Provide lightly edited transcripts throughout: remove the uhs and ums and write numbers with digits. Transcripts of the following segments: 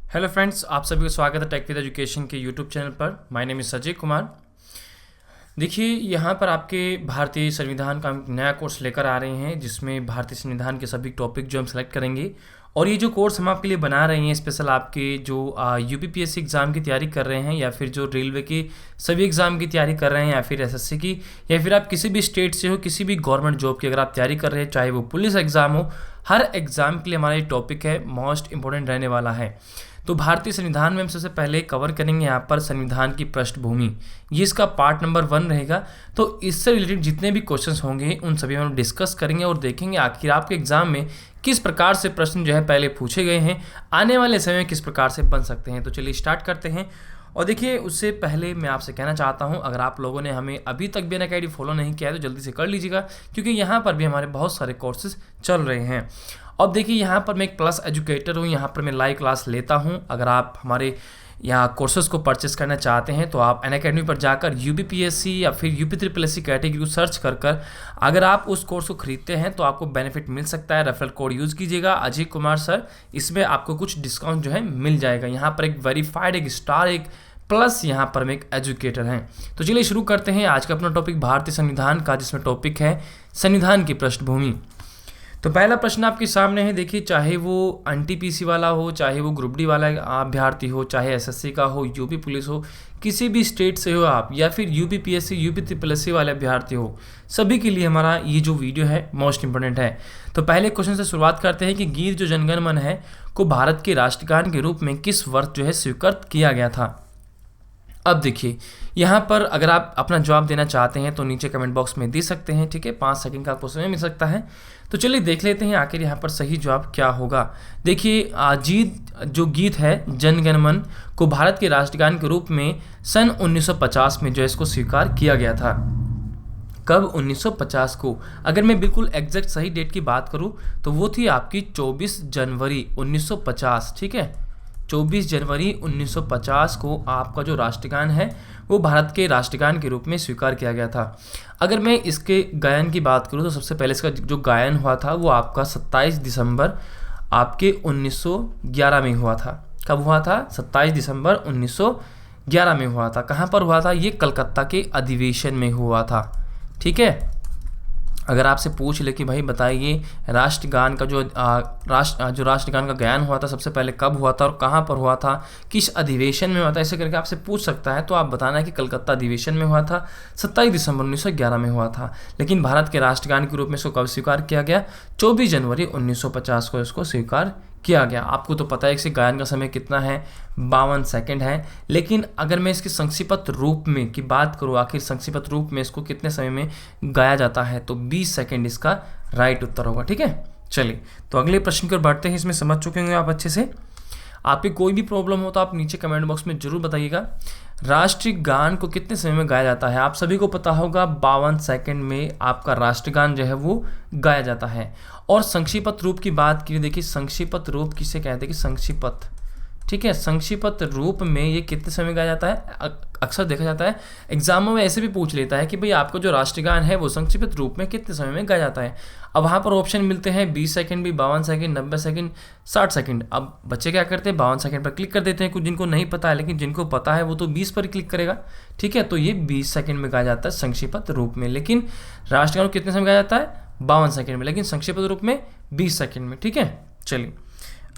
Hello friends, आप सभी को स्वागत है टेक विद एजुकेशन के यूट्यूब चैनल पर। My name is Ajay Kumar. देखिए, यहाँ पर आपके भारतीय संविधान का नया कोर्स लेकर आ रहे हैं, जिसमें भारतीय संविधान के सभी टॉपिक जो हम सेलेक्ट करेंगे। और ये जो कोर्स हम आपके लिए बना रहे हैं स्पेशल आपके जो यूपीपीएससी एग्ज़ाम की तैयारी कर रहे हैं, या फिर जो रेलवे की सभी एग्ज़ाम की तैयारी कर रहे हैं, या फिर एसएससी की, या फिर आप किसी भी स्टेट से हो, किसी भी गवर्नमेंट जॉब की अगर आप तैयारी कर रहे हैं, चाहे वो पुलिस एग्ज़ाम हो, हर एग्ज़ाम के लिए हमारा ये टॉपिक है मोस्ट इंपॉर्टेंट रहने वाला है। तो भारतीय संविधान में हम सबसे पहले कवर करेंगे यहाँ पर संविधान की पृष्ठभूमि। ये इसका पार्ट नंबर 1 रहेगा। तो इससे रिलेटेड जितने भी क्वेश्चंस होंगे उन सभी हम डिस्कस करेंगे और देखेंगे आखिर आपके एग्जाम में किस प्रकार से प्रश्न जो है पहले पूछे गए हैं, आने वाले समय में किस प्रकार से बन सकते हैं। तो चलिए स्टार्ट करते हैं। और देखिए, उससे पहले मैं आपसे कहना चाहता हूं, अगर आप लोगों ने हमें अभी तक भी अनअकैडमी फॉलो नहीं किया है तो जल्दी से कर लीजिएगा, क्योंकि यहाँ पर भी हमारे बहुत सारे कोर्सेज चल रहे हैं। अब देखिए, यहाँ पर मैं एक प्लस एजुकेटर हूँ, यहाँ पर मैं लाइव क्लास लेता हूँ। अगर आप हमारे यहाँ कोर्सेज को परचेस करना चाहते हैं तो आप अनअकैडमी पर जाकर यूपीपीएससी या फिर यूपी कैटेगरी को सर्च कर अगर आप उस कोर्स को खरीदते हैं तो आपको बेनिफिट मिल सकता है। रेफरल कोड यूज़ कीजिएगा अजय कुमार सर, इसमें आपको कुछ डिस्काउंट जो है मिल जाएगा। यहाँ पर एक वेरीफाइड, एक स्टार, एक प्लस यहाँ पर हम एक एजुकेटर हैं। तो चलिए शुरू करते हैं आज का अपना टॉपिक भारतीय संविधान का, जिसमें टॉपिक है संविधान की पृष्ठभूमि। तो पहला प्रश्न आपके सामने है। देखिए, चाहे वो एनटीपीसी वाला हो, चाहे वो ग्रुप डी वाला अभ्यर्थी हो, चाहे एसएससी का हो, यूपी पुलिस हो, किसी भी स्टेट से हो आप, या फिर यूपीपीएससी यूपी वाले अभ्यर्थी हो, सभी के लिए हमारा ये जो वीडियो है मोस्ट इंपोर्टेंट है। तो पहले क्वेश्चन से शुरुआत करते हैं कि गीत जो जनगण मन है को भारत के राष्ट्रगान के रूप में किस वर्ष जो है स्वीकृत किया गया था। अब देखिए, यहाँ पर अगर आप अपना जवाब देना चाहते हैं तो नीचे कमेंट बॉक्स में दे सकते हैं, ठीक है। 5 सेकंड का आपको समय मिल सकता है। तो चलिए देख लेते हैं आखिर यहाँ पर सही जवाब क्या होगा। देखिए, जो गीत है जनगण मन को भारत के राष्ट्रगान के रूप में सन 1950 में जो है इसको स्वीकार किया गया था। कब? 1950 को। अगर मैं बिल्कुल एग्जैक्ट सही डेट की बात करूँ तो वो थी आपकी 24 जनवरी 1950, ठीक है। 24 जनवरी 1950 को आपका जो राष्ट्रगान है वो भारत के राष्ट्रगान के रूप में स्वीकार किया गया था। अगर मैं इसके गायन की बात करूँ तो सबसे पहले इसका जो गायन हुआ था वो आपका 27 दिसंबर आपके 1911 में हुआ था। कब हुआ था? 27 दिसंबर 1911 में हुआ था। कहाँ पर हुआ था? ये कलकत्ता के अधिवेशन में हुआ था, ठीक है। अगर आपसे पूछ ले कि भाई बताइए राष्ट्रगान का जो राष्ट्रगान का गायन हुआ था सबसे पहले कब हुआ था और कहाँ पर हुआ था, किस अधिवेशन में हुआ था, ऐसे करके आपसे पूछ सकता है, तो आप बताना है कि कलकत्ता अधिवेशन में हुआ था, 27 दिसंबर 1911 में हुआ था। लेकिन भारत के राष्ट्रगान के रूप में इसको कब स्वीकार किया गया? 24 जनवरी 1950 को इसको स्वीकार किया गया। आपको तो पता है कि गायन का समय कितना है, 52 सेकंड है। लेकिन अगर मैं इसके संक्षिप्त रूप में की बात करूँ, आखिर संक्षिप्त रूप में इसको कितने समय में गाया जाता है, तो 20 सेकंड इसका राइट उत्तर होगा, ठीक है। चलिए, तो अगले प्रश्न की ओर बढ़ते हैं। इसमें समझ चुके होंगे आप अच्छे से। आपकी कोई भी प्रॉब्लम हो तो आप नीचे कमेंट बॉक्स में जरूर बताइएगा। राष्ट्रीय गान को कितने समय में गाया जाता है? आप सभी को पता होगा 52 सेकंड में आपका राष्ट्रगान जो है वो गाया जाता है। और संक्षिप्त रूप की बात की, देखिए संक्षिप्त रूप किसे कहते हैं कि संक्षिप्त, ठीक है। संक्षिप्त रूप में ये कितने समय में गाया जाता है? अक्सर देखा जाता है एग्जामों में ऐसे भी पूछ लेता है कि भाई आपका जो राष्ट्रगान है वो संक्षिप्त रूप में कितने समय में गाया जाता है। अब वहाँ पर ऑप्शन मिलते हैं 20 सेकंड भी, 52 सेकंड, 90 सेकंड, 60 सेकंड। अब बच्चे क्या करते हैं, 52 सेकंड पर क्लिक कर देते हैं। कुछ जिनको नहीं पता है, लेकिन जिनको पता है वो तो 20 पर क्लिक करेगा, ठीक है। तो ये 20 सेकंड में गाया जाता है संक्षिप्त रूप में। लेकिन राष्ट्रगान कितने समय में गाया जाता है? 52 सेकंड में, लेकिन संक्षिप्त रूप में 20 सेकंड में, ठीक है। चलिए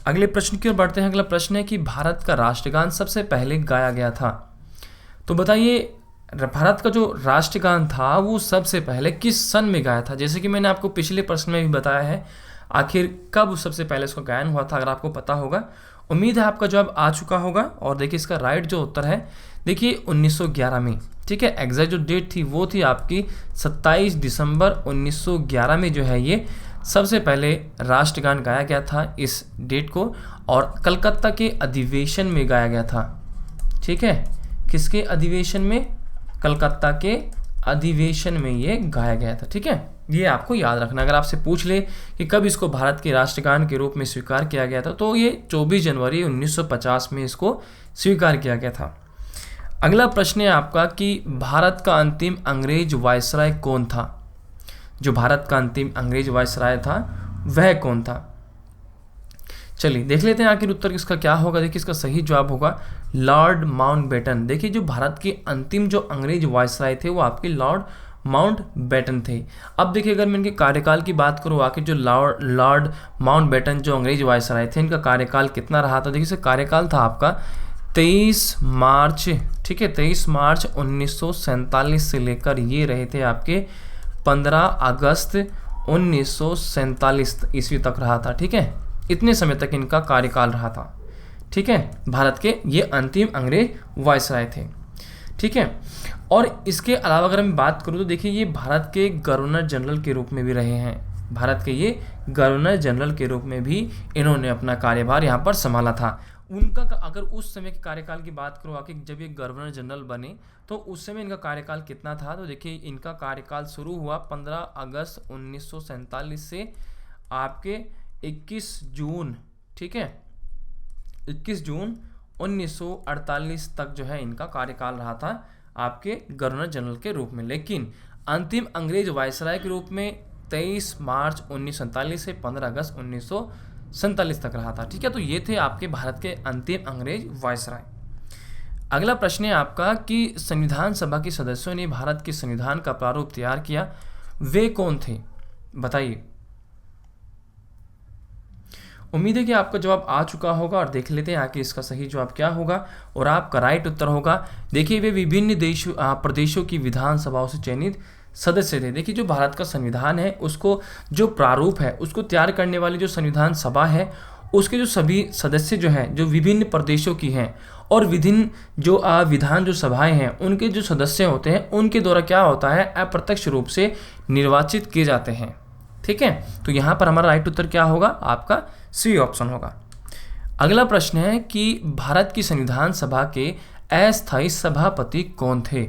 अगले प्रश्न की ओर बढ़ते हैं। अगला प्रश्न है कि भारत का राष्ट्रगान सबसे पहले गाया गया था। तो बताइए, भारत का जो राष्ट्रगान था वो सबसे पहले किस सन में गाया था? जैसे कि मैंने आपको पिछले प्रश्न में भी बताया है, आखिर कब सबसे पहले इसका गायन हुआ था, अगर आपको पता होगा। उम्मीद है आपका जवाब आ चुका होगा। और देखिए, इसका राइट जो उत्तर है, देखिए 1911 में, ठीक है। एग्जैक्ट जो डेट थी वो थी आपकी 27 दिसंबर 1911 में जो है ये सबसे पहले राष्ट्रगान गाया गया था, इस डेट को। और कलकत्ता के अधिवेशन में गाया गया था, ठीक है। किसके अधिवेशन में? कलकत्ता के अधिवेशन में ये गाया गया था, ठीक है। ये आपको याद रखना। अगर आपसे पूछ ले कि कब इसको भारत के राष्ट्रगान के रूप में स्वीकार किया गया था, तो ये 24 जनवरी 1950 में इसको स्वीकार किया गया था। अगला प्रश्न है आपका कि भारत का अंतिम अंग्रेज वायसराय कौन था? जो भारत का अंतिम अंग्रेज वायसराय था वह कौन था? चलिए देख लेते हैं आखिर उत्तर इसका क्या होगा। देखिए इसका सही जवाब होगा लॉर्ड माउंटबेटन। देखिए जो भारत के अंतिम जो अंग्रेज वायसराय थे वो आपके लॉर्ड माउंटबेटन थे। अब देखिए अगर मैं इनके कार्यकाल की बात करूँ, आखिर जो लॉर्ड माउंटबेटन जो अंग्रेज वायसराय थे इनका कार्यकाल कितना रहा था। देखिए इसका कार्यकाल था आपका 23 मार्च, ठीक है, 23 मार्च 1947 से लेकर ये रहे थे आपके 15 अगस्त 1947 ईस्वी तक रहा था। ठीक है, इतने समय तक इनका कार्यकाल रहा था। ठीक है, भारत के ये अंतिम अंग्रेज वायसराय थे। ठीक है, और इसके अलावा अगर मैं बात करूँ तो देखिए ये भारत के गवर्नर जनरल के रूप में भी रहे हैं। भारत के ये गवर्नर जनरल के रूप में भी इन्होंने अपना कार्यभार यहाँ पर संभाला था। उनका अगर उस समय के कार्यकाल की बात करूँ आखिर जब ये गवर्नर जनरल बने तो उस समय इनका कार्यकाल कितना था, तो देखिए इनका कार्यकाल शुरू हुआ 15 अगस्त 1947 से आपके 21 जून, ठीक है, 21 जून 1948 तक जो है इनका कार्यकाल रहा था आपके गवर्नर जनरल के रूप में। लेकिन अंतिम अंग्रेज वायसराय के रूप में 23 मार्च 1947 से 15 अगस्त 1947 तक रहा था। ठीक है, तो ये थे आपके भारत के अंतिम अंग्रेज वायसराय। अगला प्रश्न है आपका कि संविधान सभा के सदस्यों ने भारत के संविधान का प्रारूप तैयार किया, वे कौन थे, बताइए। उम्मीद है कि आपका जवाब आ चुका होगा और देख लेते हैं आखिर इसका सही जवाब क्या होगा। और आपका राइट उत्तर होगा, देखिए वे विभिन्न प्रदेशों की विधानसभाओं से चयनित सदस्य थे। देखिए जो भारत का संविधान है उसको जो प्रारूप है उसको तैयार करने वाली जो संविधान सभा है उसके जो सभी सदस्य जो हैं जो विभिन्न प्रदेशों की हैं और विभिन्न जो विधान जो सभाएं हैं उनके जो सदस्य होते हैं उनके द्वारा क्या होता है, अप्रत्यक्ष रूप से निर्वाचित किए जाते हैं। ठीक है, तो यहाँ पर हमारा राइट उत्तर क्या होगा, आपका सी ऑप्शन होगा। अगला प्रश्न है कि भारत की संविधान सभा के अस्थायी सभापति कौन थे।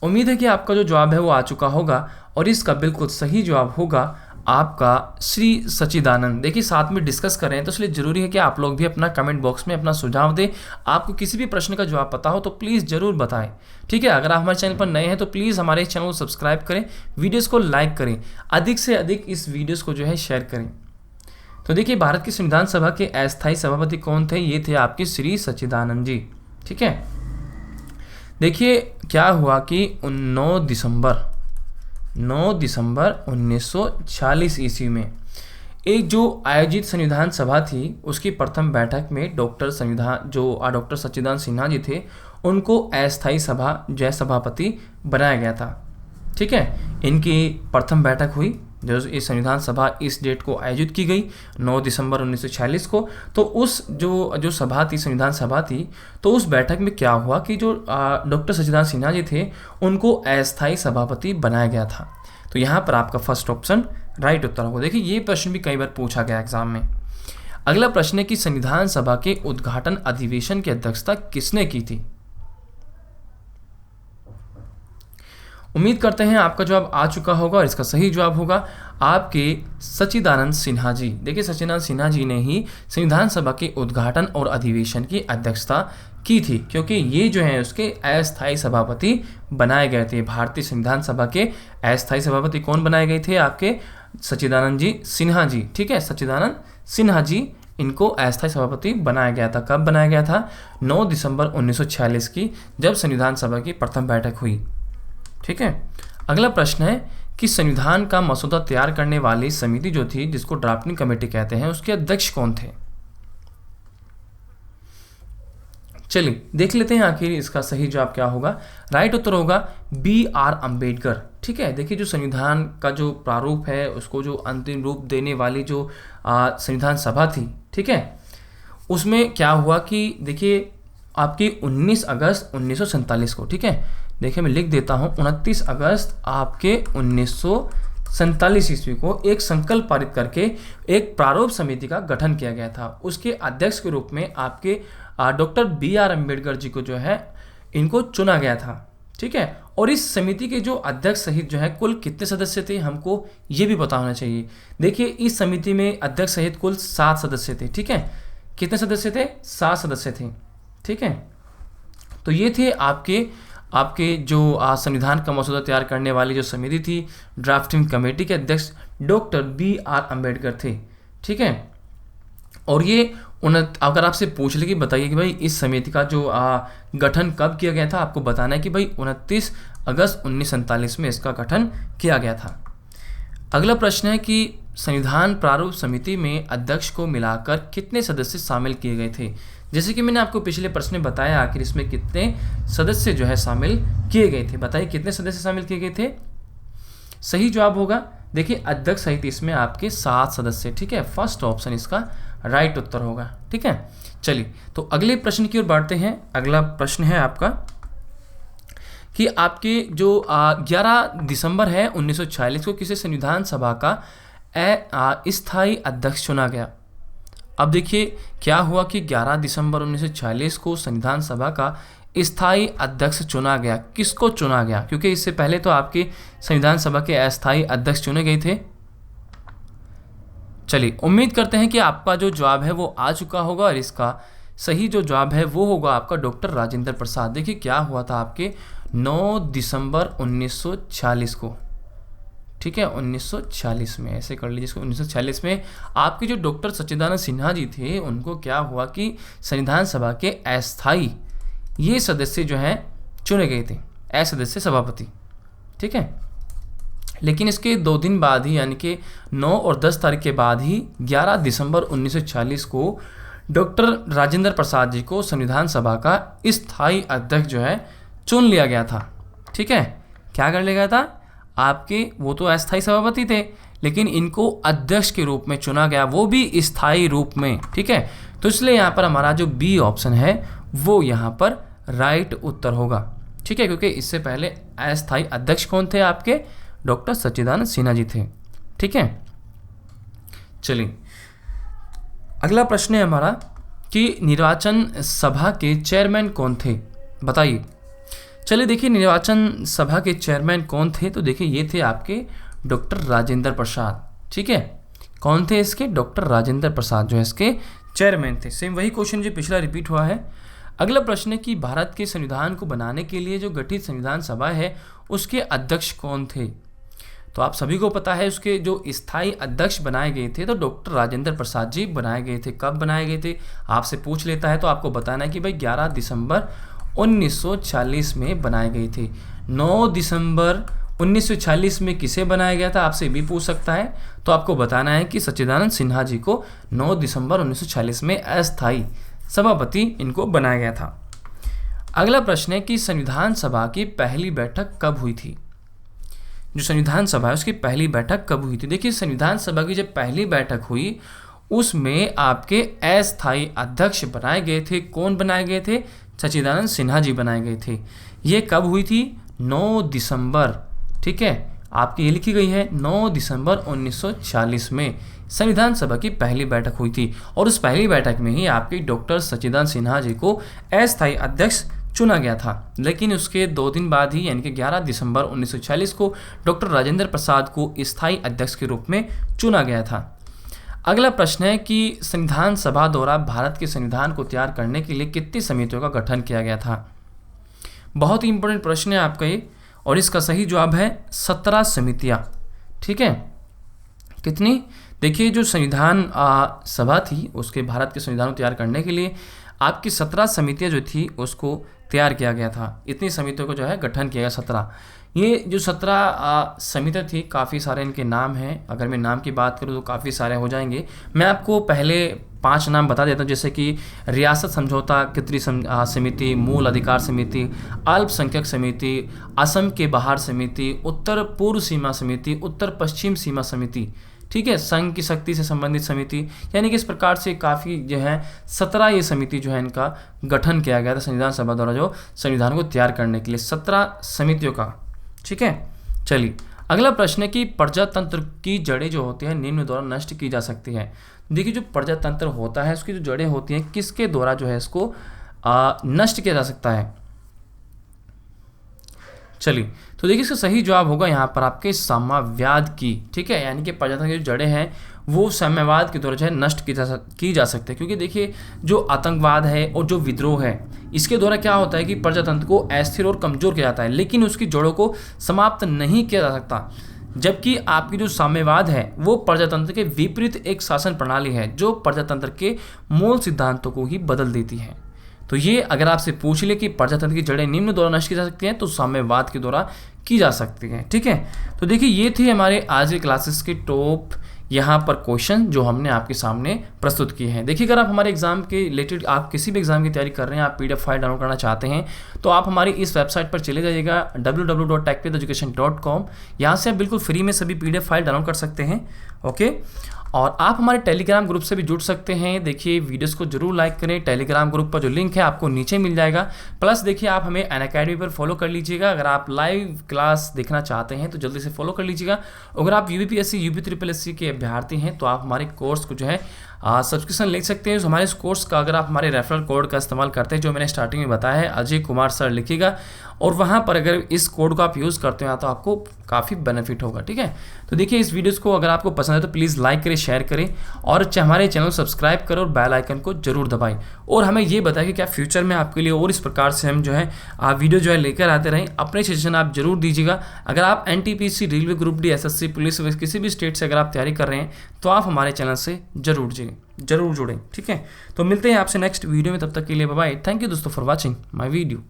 उम्मीद है कि आपका जो जवाब है वो आ चुका होगा और इसका बिल्कुल सही जवाब होगा आपका श्री सच्चिदानंद। देखिए साथ में डिस्कस कर रहे हैं तो इसलिए जरूरी है कि आप लोग भी अपना कमेंट बॉक्स में अपना सुझाव दें। आपको किसी भी प्रश्न का जवाब पता हो तो प्लीज़ ज़रूर बताएं। ठीक है, अगर आप हमारे चैनल पर नए हैं तो प्लीज़ हमारे चैनल को सब्सक्राइब करें, वीडियोस को लाइक करें, अधिक से अधिक इस वीडियोस को जो है शेयर करें। तो देखिए भारत की संविधान सभा के अस्थायी सभापति कौन थे, ये थे आपके श्री सच्चिदानंद जी। ठीक है, देखिए क्या हुआ कि 9 दिसंबर 1946 ईस्वी में एक जो आयोजित संविधान सभा थी उसकी प्रथम बैठक में डॉक्टर सच्चिदानंद सिन्हा जी थे, उनको अस्थायी सभापति बनाया गया था। ठीक है, इनकी प्रथम बैठक हुई जो इस संविधान सभा इस डेट को आयोजित की गई 9 दिसंबर 1946 को। तो उस जो सभा थी, संविधान सभा थी, तो उस बैठक में क्या हुआ कि जो डॉक्टर सच्चिदानंद सिन्हा जी थे उनको अस्थायी सभापति बनाया गया था। तो यहाँ पर आपका फर्स्ट ऑप्शन राइट उत्तर होगा। देखिए ये प्रश्न भी कई बार पूछा गया एग्जाम में। अगला प्रश्न है कि संविधान सभा के उद्घाटन अधिवेशन की अध्यक्षता किसने की थी। उम्मीद करते हैं आपका जवाब आ चुका होगा और इसका सही जवाब होगा आपके सच्चिदानंद सिन्हा जी। देखिए सच्चिदानंद सिन्हा जी ने ही संविधान सभा के उद्घाटन और अधिवेशन की अध्यक्षता की थी, क्योंकि ये जो है उसके अस्थायी सभापति बनाए गए थे। भारतीय संविधान सभा के अस्थायी सभापति कौन बनाए गए थे, आपके सच्चिदानंद जी सिन्हा जी। ठीक है, सच्चिदानंद सिन्हा जी, इनको अस्थायी सभापति बनाया गया था। कब बनाया गया था, 9 दिसंबर 1946 की जब संविधान सभा की प्रथम बैठक हुई। ठीक है, अगला प्रश्न है कि संविधान का मसौदा तैयार करने वाली समिति जो थी जिसको ड्राफ्टिंग कमेटी कहते हैं उसके अध्यक्ष कौन थे। चलिए देख लेते हैं आखिर इसका सही जवाब क्या होगा। राइट उत्तर होगा BR अम्बेडकर। ठीक है, देखिए जो संविधान का जो प्रारूप है उसको जो अंतिम रूप देने वाली जो संविधान सभा थी, ठीक है, उसमें क्या हुआ कि देखिए आपकी 19 अगस्त 1947 को, ठीक है, देखिए मैं लिख देता हूँ, 29 अगस्त आपके 1947 ईस्वी को एक संकल्प पारित करके एक प्रारूप समिति का गठन किया गया था। उसके अध्यक्ष के रूप में आपके डॉक्टर BR अम्बेडकर जी को जो है इनको चुना गया था। ठीक है, और इस समिति के जो अध्यक्ष सहित जो है कुल कितने सदस्य थे हमको ये भी पता होना चाहिए। देखिए इस समिति में अध्यक्ष सहित कुल 7 सदस्य थे। ठीक है, कितने सदस्य थे, 7 सदस्य थे। ठीक है, तो ये थे आपके जो संविधान का मसौदा तैयार करने वाली जो समिति थी, ड्राफ्टिंग कमेटी के अध्यक्ष डॉक्टर BR अम्बेडकर थे। ठीक है, और ये अगर आपसे पूछ ले कि बताइए कि भाई इस समिति का जो गठन कब किया गया था, आपको बताना है कि भाई 29 अगस्त 1947 में इसका गठन किया गया था। अगला प्रश्न है कि संविधान प्रारूप समिति में अध्यक्ष को मिलाकर कितने सदस्य शामिल किए गए थे। जैसे कि मैंने आपको पिछले प्रश्न में बताया, आखिर इसमें कितने सदस्य जो है शामिल किए गए थे, बताइए कितने सदस्य शामिल किए गए थे। सही जवाब होगा, देखिए अध्यक्ष सहित इसमें आपके 7 सदस्य। ठीक है, फर्स्ट ऑप्शन इसका राइट उत्तर होगा। ठीक है, चलिए तो अगले प्रश्न की ओर बढ़ते हैं। अगला प्रश्न है आपका कि आपके जो 11 दिसंबर है 1946 को किसे संविधान सभा का स्थायी अध्यक्ष चुना गया। अब देखिए क्या हुआ कि 11 दिसंबर 1946 को संविधान सभा का स्थायी अध्यक्ष चुना गया। किसको चुना गया, क्योंकि इससे पहले तो आपके संविधान सभा के अस्थायी अध्यक्ष चुने गए थे। चलिए उम्मीद करते हैं कि आपका जो जवाब है वो आ चुका होगा और इसका सही जो जवाब है वो होगा आपका डॉक्टर राजेंद्र प्रसाद। देखिए क्या हुआ था आपके 9 दिसंबर 1946 को। ठीक है, 1946 में, ऐसे कर लीजिए इसको, 1946 में आपके जो डॉक्टर सच्चिदानंद सिन्हा जी थे उनको क्या हुआ कि संविधान सभा के अस्थायी ये सदस्य जो हैं चुने गए थे, सदस्य सभापति। ठीक है, लेकिन इसके 2 दिन बाद ही यानी कि 9 और 10 तारीख के बाद ही 11 दिसंबर 1946 को डॉक्टर राजेंद्र प्रसाद जी को संविधान सभा का स्थायी अध्यक्ष जो है चुन लिया गया था। ठीक है, क्या कर लिया गया था आपके, वो तो अस्थायी सभापति थे लेकिन इनको अध्यक्ष के रूप में चुना गया, वो भी स्थायी रूप में। ठीक है, तो इसलिए यहाँ पर हमारा जो बी ऑप्शन है वो यहाँ पर राइट उत्तर होगा। ठीक है, क्योंकि इससे पहले अस्थायी अध्यक्ष कौन थे आपके, डॉक्टर सच्चिदानंद सिन्हा जी थे। ठीक है, चलिए अगला प्रश्न है हमारा कि निर्वाचन सभा के चेयरमैन कौन थे, बताइए। चलिए देखिए निर्वाचन सभा के चेयरमैन कौन थे, तो देखिए ये थे आपके डॉक्टर राजेंद्र प्रसाद। ठीक है, कौन थे इसके, डॉक्टर राजेंद्र प्रसाद जो है इसके चेयरमैन थे। सेम वही क्वेश्चन जो पिछला रिपीट हुआ है। अगला प्रश्न है कि भारत के संविधान को बनाने के लिए जो गठित संविधान सभा है उसके अध्यक्ष कौन थे। तो आप सभी को पता है उसके जो स्थायी अध्यक्ष बनाए गए थे तो डॉक्टर राजेंद्र प्रसाद जी बनाए गए थे। कब बनाए गए थे, आपसे पूछ लेता है तो आपको बताना है कि भाई 11 दिसंबर 1940 में बनाए गए थे। 9 दिसंबर 1940 में किसे बनाया गया था, आपसे भी पूछ सकता है, तो आपको बताना है कि सच्चिदानंद सिन्हा जी को 9 दिसंबर 1940 में अस्थायी सभापति इनको बनाया गया था। अगला प्रश्न है कि संविधान सभा की पहली बैठक कब हुई थी। जो संविधान सभा है उसकी पहली बैठक कब हुई थी। देखिए संविधान सभा की जब पहली बैठक हुई उसमें आपके अस्थायी अध्यक्ष बनाए गए थे। कौन बनाए गए थे, सच्चिदानंद सिन्हा जी बनाए गए थे। ये कब हुई थी, 9 दिसंबर। ठीक है, आपकी ये लिखी गई है 9 दिसंबर 1940 में संविधान सभा की पहली बैठक हुई थी और उस पहली बैठक में ही आपके डॉक्टर सच्चिदानंद सिन्हा जी को अस्थायी अध्यक्ष चुना गया था। लेकिन उसके 2 दिन बाद ही यानी कि 11 दिसंबर 1940 को डॉक्टर राजेंद्र प्रसाद को स्थायी अध्यक्ष के रूप में चुना गया था। अगला प्रश्न है कि संविधान सभा द्वारा भारत के संविधान को तैयार करने के लिए कितनी समितियों का गठन किया गया था। बहुत ही इंपॉर्टेंट प्रश्न है आपका ये और इसका सही जवाब है 17 समितियाँ। ठीक है, कितनी, देखिए जो संविधान सभा थी उसके भारत के संविधान को तैयार करने के लिए आपकी 17 समितियाँ जो थी उसको तैयार किया गया था। इतनी समितियों को जो है गठन किया गया 17। ये जो 17 समितियाँ थी काफ़ी सारे इनके नाम हैं, अगर मैं नाम की बात करूँ तो काफ़ी सारे हो जाएंगे। मैं आपको पहले 5 नाम बता देता हूँ, जैसे कि रियासत समझौता खितरी समिति, मूल अधिकार समिति, अल्पसंख्यक समिति, असम के बाहर समिति, उत्तर पूर्व सीमा समिति, उत्तर पश्चिम सीमा समिति। ठीक है, संघ की शक्ति से संबंधित समिति, यानी कि इस प्रकार से काफ़ी जो है 17 ये समिति जो है इनका गठन किया गया था संविधान सभा द्वारा जो संविधान को तैयार करने के लिए 17 समितियों का। ठीक है, चलिए अगला प्रश्न है कि प्रजातंत्र की जड़ें जो होती हैं निम्न द्वारा नष्ट की जा सकती है। देखिए जो प्रजातंत्र होता है उसकी जो जड़ें होती हैं किसके द्वारा जो है इसको नष्ट किया जा सकता है। चलिए तो देखिए इसका सही जवाब होगा यहाँ पर आपके साम्यवाद की। ठीक है, यानी कि प्रजातंत्र की जो जड़ें हैं वो साम्यवाद के द्वारा जो है नष्ट की जा सकती है, क्योंकि देखिए जो आतंकवाद है और जो विद्रोह है इसके द्वारा क्या होता है कि प्रजातंत्र को अस्थिर और कमज़ोर किया जाता है, लेकिन उसकी जड़ों को समाप्त नहीं किया जा सकता। जबकि आपकी जो साम्यवाद है वो प्रजातंत्र के विपरीत एक शासन प्रणाली है जो प्रजातंत्र के मूल सिद्धांतों को ही बदल देती है। तो ये अगर आपसे पूछ ले कि प्रजातंत्र की जड़ें निम्न द्वारा नष्ट की जा सकती हैं तो साम्यवाद के द्वारा की जा सकती हैं। ठीक है, तो देखिए ये थे हमारे आज के क्लासेस के टॉप यहाँ पर क्वेश्चन जो हमने आपके सामने प्रस्तुत किए हैं। देखिए अगर आप हमारे एग्जाम के रिलेटेड आप किसी भी एग्जाम की तैयारी कर रहे हैं, आप PDF फाइल डाउनलोड करना चाहते हैं तो आप हमारी इस वेबसाइट पर चले जाइएगा www.techvideducation.com। यहाँ से आप बिल्कुल फ्री में सभी PDF फाइल डाउनलोड कर सकते हैं। ओके, और आप हमारे टेलीग्राम ग्रुप से भी जुड़ सकते हैं। देखिए वीडियोस को जरूर लाइक करें, टेलीग्राम ग्रुप पर जो लिंक है आपको नीचे मिल जाएगा। प्लस देखिए आप हमें अनअकैडमी पर फॉलो कर लीजिएगा। अगर आप लाइव क्लास देखना चाहते हैं तो जल्दी से फॉलो कर लीजिएगा। अगर आप UPSC UPSSC के अभ्यर्थी हैं तो आप हमारे कोर्स को जो है सब्सक्रिप्शन ले सकते हैं। हमारे इस कोर्स का अगर आप हमारे रेफरल कोड का इस्तेमाल करते हैं जो मैंने स्टार्टिंग में बताया है, अजय कुमार सर लिखिएगा, और वहाँ पर अगर इस कोड को आप यूज़ करते हैं तो आपको काफ़ी बेनिफिट होगा। ठीक है, तो देखिए इस वीडियोस को अगर आपको पसंद है तो प्लीज़ लाइक करें, शेयर करें और हमारे चैनल को सब्सक्राइब करें और बेल आइकन को जरूर दबाएं। और हमें ये बताएं कि क्या फ्यूचर में आपके लिए और इस प्रकार से हम जो है वीडियो जो है लेकर आते रहें। अपने सजेशन आप जरूर दीजिएगा। अगर आप NTPC, railway, group D, SSC, police, किसी भी स्टेट से अगर आप तैयारी कर रहे हैं तो आप हमारे चैनल से जरूर जुड़ें। ठीक है, तो मिलते हैं आपसे नेक्स्ट वीडियो में, तब तक के लिए बाय बाय। थैंक यू दोस्तों फॉर वॉचिंग माय वीडियो।